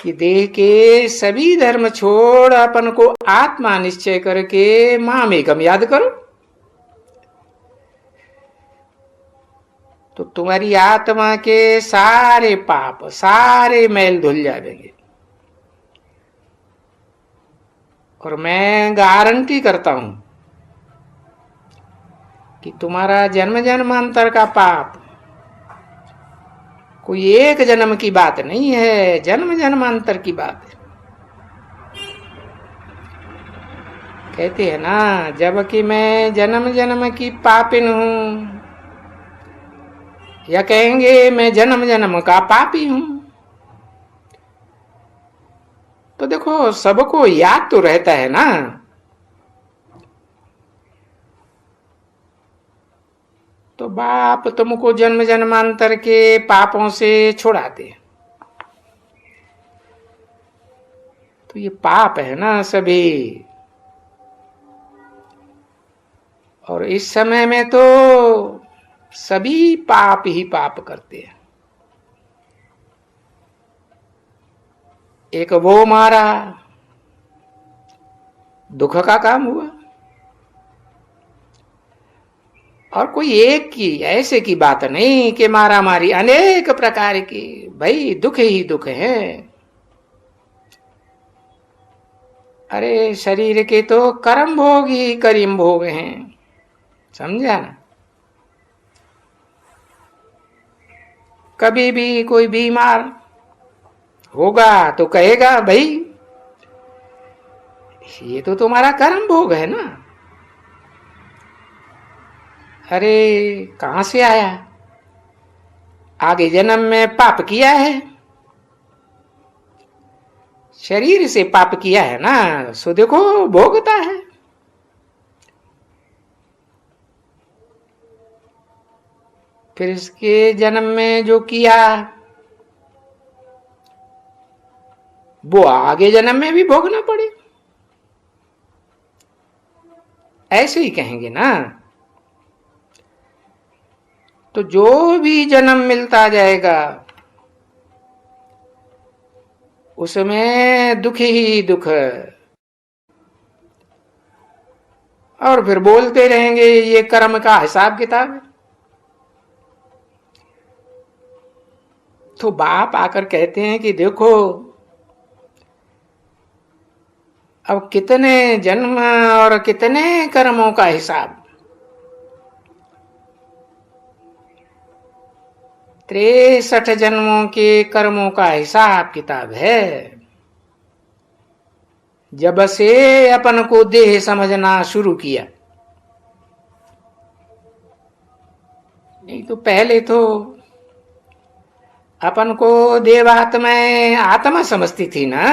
कि देह के सभी धर्म छोड़ अपन को आत्मा निश्चय करके मामेकम याद करो, तो तुम्हारी आत्मा के सारे पाप, सारे मैल धुल जाएंगे। और मैं गारंटी करता हूं कि तुम्हारा जन्म जन्मांतर का पाप कोई एक जन्म की बात नहीं है, जन्म जन्मांतर की बात है। कहते हैं ना, जबकि मैं जन्म जन्म की पापिन हूं, या कहेंगे मैं जन्म जन्म का पापी हूं। तो देखो, सबको याद तो रहता है ना, तो बाप तुमको जन्म जन्मांतर के पापों से छुड़ाते। तो ये पाप है ना सभी, और इस समय में तो सभी पाप ही पाप करते हैं। एक वो मारा, दुख का काम हुआ, और कोई एक की ऐसे की बात नहीं कि मारा मारी, अनेक प्रकार की, भाई दुख ही दुख है। अरे शरीर के तो कर्म भोग ही करीम भोग हैं, समझा ना। कभी भी कोई बीमार होगा तो कहेगा भाई ये तो तुम्हारा कर्म भोग है ना। अरे कहां से आया, आगे जन्म में पाप किया है, शरीर से पाप किया है ना, सो देखो भोगता है। फिर इसके जन्म में जो किया वो आगे जन्म में भी भोगना पड़े, ऐसे ही कहेंगे ना। तो जो भी जन्म मिलता जाएगा उसमें दुख ही दुख, और फिर बोलते रहेंगे ये कर्म का हिसाब किताब है। तो बाप आकर कहते हैं कि देखो अब कितने जन्म और कितने कर्मों का हिसाब, 63 जन्मों के कर्मों का हिसाब किताब है। जब से अपन को देह समझना शुरू किया, नहीं तो पहले तो अपन को देवात्मा आत्मा समझती थी ना।